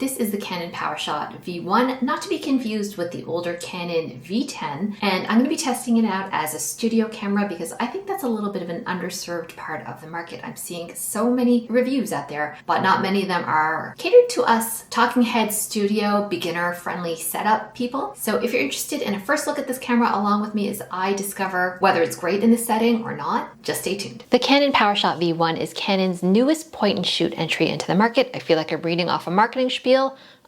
This is the Canon Powershot V1, not to be confused with the older Canon V10, and I'm going to be testing it out as a studio camera because I think that's a little bit of an underserved part of the market. I'm seeing so many reviews out there, but not many of them are catered to us talking head studio, beginner-friendly setup people. So if you're interested in a first look at this camera along with me as I discover whether it's great in this setting or not, just stay tuned. The Canon Powershot V1 is Canon's newest point-and-shoot entry into the market. I feel like I'm reading off a marketing spiel.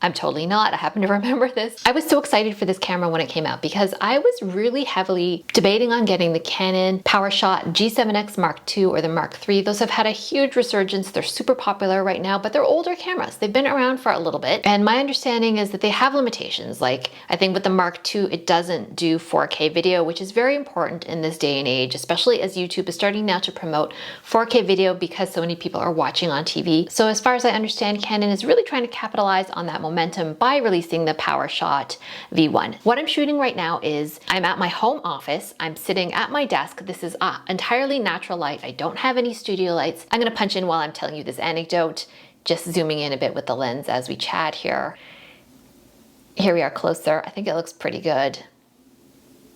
I'm totally not. I happen to remember this. I was so excited for this camera when it came out because I was really heavily debating on getting the Canon Powershot G7X Mark II or the Mark III. Those have had a huge resurgence. They're super popular right now, but they're older cameras. They've been around for a little bit. And my understanding is that they have limitations. Like I think with the Mark II, it doesn't do 4K video, which is very important in this day and age, especially as YouTube is starting now to promote 4K video because so many people are watching on TV. So as far as I understand, Canon is really trying to capitalize on that momentum by releasing the Powershot V1. What I'm shooting right now is I'm at my home office. I'm sitting at my desk. This is entirely natural light. I don't have any studio lights. I'm gonna punch in while I'm telling you this anecdote, just zooming in a bit with the lens as we chat here. Here we are closer. I think it looks pretty good.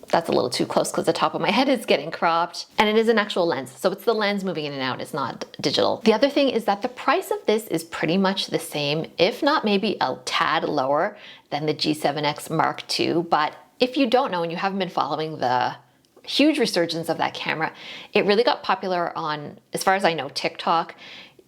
That's a little too close because the top of my head is getting cropped. And it is an actual lens. So it's the lens moving in and out. It's not digital. The other thing is that the price of this is pretty much the same, if not maybe a tad lower than the G7X Mark II. But if you don't know and you haven't been following the huge resurgence of that camera, it really got popular on, as far as I know, TikTok.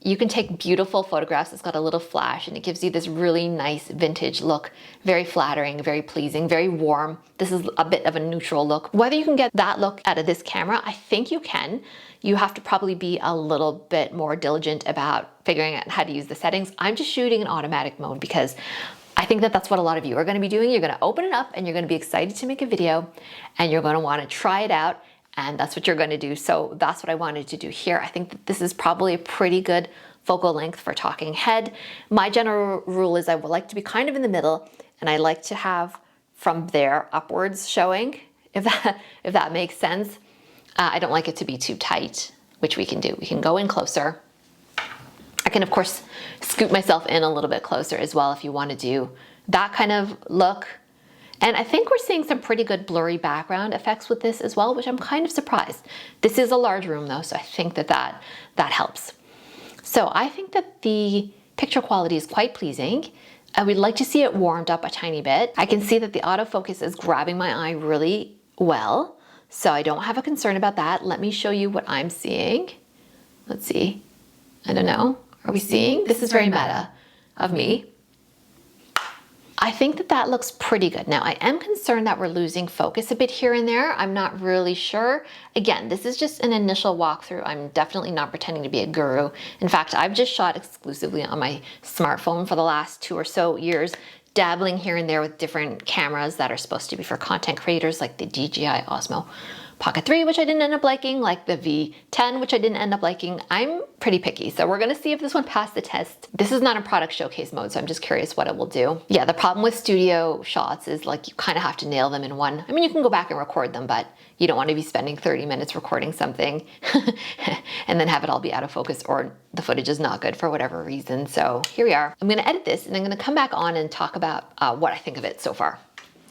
You can take beautiful photographs. It's got a little flash and it gives you this really nice vintage look. Very flattering, very pleasing, very warm. This is a bit of a neutral look. Whether you can get that look out of this camera, I think you can. You have to probably be a little bit more diligent about figuring out how to use the settings. I'm just shooting in automatic mode because I think that that's what a lot of you are going to be doing. You're going to open it up and you're going to be excited to make a video and you're going to want to try it out. And that's what you're going to do. So that's what I wanted to do here. I think that this is probably a pretty good focal length for talking head. My general rule is I would like to be kind of in the middle and I like to have from there upwards showing, if that makes sense. I don't like it to be too tight, which we can do. We can go in closer. I can of course scoot myself in a little bit closer as well if you want to do that kind of look. And I think we're seeing some pretty good blurry background effects with this as well, which I'm kind of surprised. This is a large room though, so I think that helps. So I think that the picture quality is quite pleasing. I would like to see it warmed up a tiny bit. I can see that the autofocus is grabbing my eye really well, so I don't have a concern about that. Let me show you what I'm seeing. Let's see. I don't know. Are we seeing? This is very meta of me. I think that looks pretty good. Now, I am concerned that we're losing focus a bit here and there. I'm not really sure. Again, this is just an initial walkthrough. I'm definitely not pretending to be a guru. In fact, I've just shot exclusively on my smartphone for the last 2 or so years, dabbling here and there with different cameras that are supposed to be for content creators like the DJI Osmo Pocket 3, which I didn't end up liking, like the V10, which I didn't end up liking. I'm pretty picky, so we're gonna see if this one passed the test. This is not in product showcase mode, so I'm just curious what it will do. Yeah, the problem with studio shots is like you kind of have to nail them in one. I mean, you can go back and record them, but you don't want to be spending 30 minutes recording something and then have it all be out of focus or the footage is not good for whatever reason. So here we are. I'm gonna edit this and I'm gonna come back on and talk about what I think of it so far.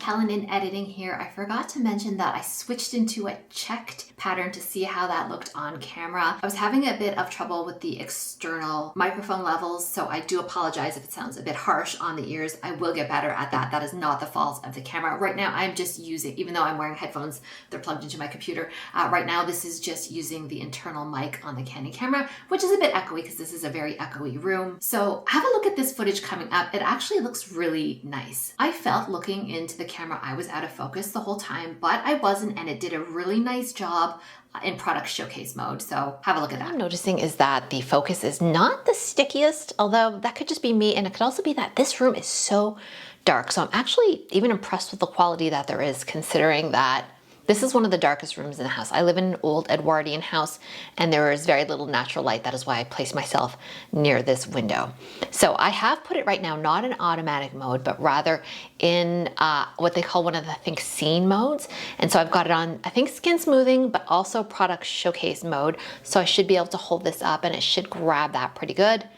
Helen in editing here. I forgot to mention that I switched into a checked pattern to see how that looked on camera. I was having a bit of trouble with the external microphone levels, so I do apologize if it sounds a bit harsh on the ears. I will get better at that. That is not the fault of the camera. Right now I'm just using, even though I'm wearing headphones, they're plugged into my computer. Right now this is just using the internal mic on the Canon camera, which is a bit echoey because this is a very echoey room. So have a look at this footage coming up. It actually looks really nice. I felt looking into the camera I was out of focus the whole time, but I wasn't, and it did a really nice job in product showcase mode. So have a look at that. What I'm noticing is that the focus is not the stickiest, although that could just be me, and it could also be that this room is so dark. So I'm actually even impressed with the quality that there is, considering that this is one of the darkest rooms in the house. I live in an old Edwardian house and there is very little natural light. That is why I placed myself near this window. So I have put it right now, not in automatic mode, but rather in what they call one of the, I think, scene modes. And so I've got it on, I think, skin smoothing, but also product showcase mode. So I should be able to hold this up and it should grab that pretty good.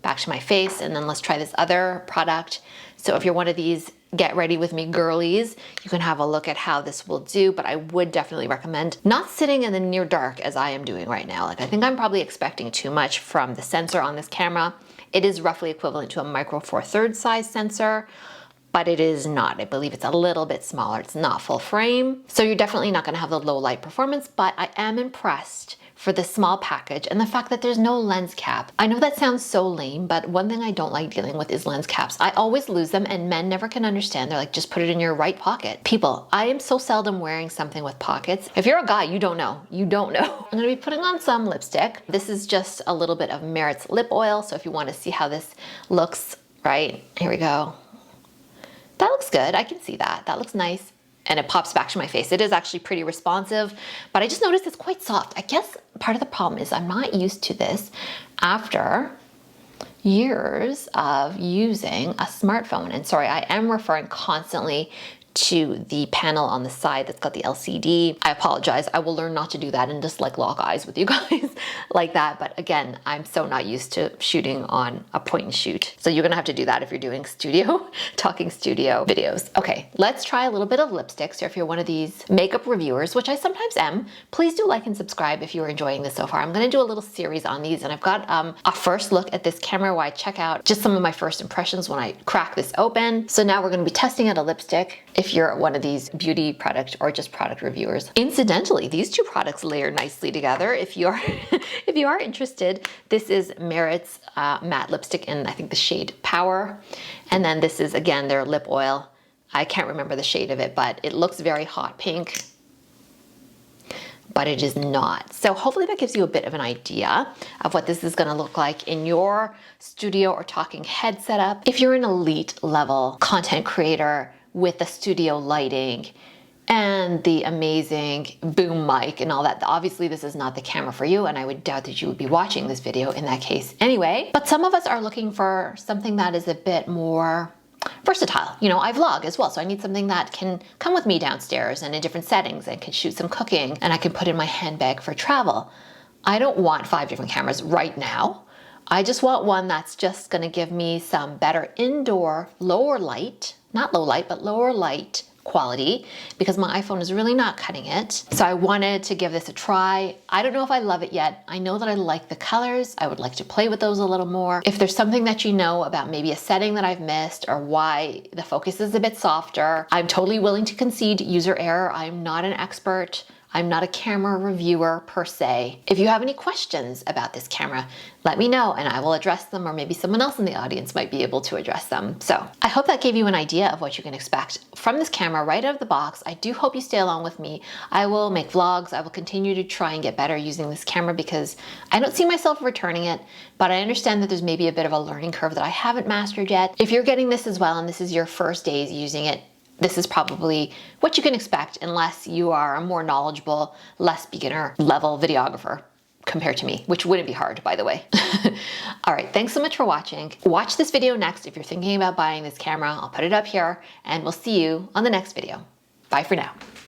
back to my face, and then let's try this other product. So if you're one of these get ready with me girlies, you can have a look at how this will do, but I would definitely recommend not sitting in the near dark as I am doing right now. Like, I think I'm probably expecting too much from the sensor on this camera. It is roughly equivalent to a micro four thirds size sensor, but it is not. I believe it's a little bit smaller. It's not full frame. So you're definitely not gonna have the low light performance, but I am impressed for this small package and the fact that there's no lens cap. I know that sounds so lame, but one thing I don't like dealing with is lens caps. I always lose them, and men never can understand. They're like, just put it in your right pocket. People, I am so seldom wearing something with pockets. If you're a guy, you don't know. You don't know. I'm gonna be putting on some lipstick. This is just a little bit of Merit's lip oil. So if you wanna see how this looks, right, here we go. That looks good. I can see that. That looks nice. And it pops back to my face. It is actually pretty responsive, but I just noticed it's quite soft. I guess part of the problem is I'm not used to this after years of using a smartphone. And sorry, I am referring constantly to the panel on the side that's got the LCD. I apologize. I will learn not to do that and just like lock eyes with you guys like that. But again, I'm so not used to shooting on a point and shoot. So you're gonna have to do that if you're doing studio, talking studio videos. Okay, let's try a little bit of lipstick. So if you're one of these makeup reviewers, which I sometimes am, please do like and subscribe if you're enjoying this so far. I'm gonna do a little series on these, and I've got a first look at this camera where I check out just some of my first impressions when I crack this open. So now we're gonna be testing out a lipstick if you're one of these beauty product or just product reviewers. Incidentally, these two products layer nicely together. If you are if you are interested, this is Merit's matte lipstick in, I think, the shade Power. And then this is, again, their lip oil. I can't remember the shade of it, but it looks very hot pink, but it is not. So hopefully that gives you a bit of an idea of what this is gonna look like in your studio or talking head setup. If you're an elite level content creator with the studio lighting and the amazing boom mic and all that, obviously this is not the camera for you, and I would doubt that you would be watching this video in that case anyway. But some of us are looking for something that is a bit more versatile. You know, I vlog as well, so I need something that can come with me downstairs and in different settings, and can shoot some cooking, and I can put in my handbag for travel. I don't want 5 different cameras right now. I just want one that's just gonna give me some better indoor, lower light, not low light, but lower light quality, because my iPhone is really not cutting it. So I wanted to give this a try. I don't know if I love it yet. I know that I like the colors. I would like to play with those a little more. If there's something that you know about maybe a setting that I've missed or why the focus is a bit softer, I'm totally willing to concede user error. I'm not an expert. I'm not a camera reviewer per se. If you have any questions about this camera, let me know and I will address them, or maybe someone else in the audience might be able to address them. So I hope that gave you an idea of what you can expect from this camera right out of the box. I do hope you stay along with me. I will make vlogs. I will continue to try and get better using this camera because I don't see myself returning it, but I understand that there's maybe a bit of a learning curve that I haven't mastered yet. If you're getting this as well and this is your first days using it, this is probably what you can expect unless you are a more knowledgeable, less beginner level videographer compared to me, which wouldn't be hard, by the way. All right, thanks so much for watching. Watch this video next if you're thinking about buying this camera. I'll put it up here, and we'll see you on the next video. Bye for now.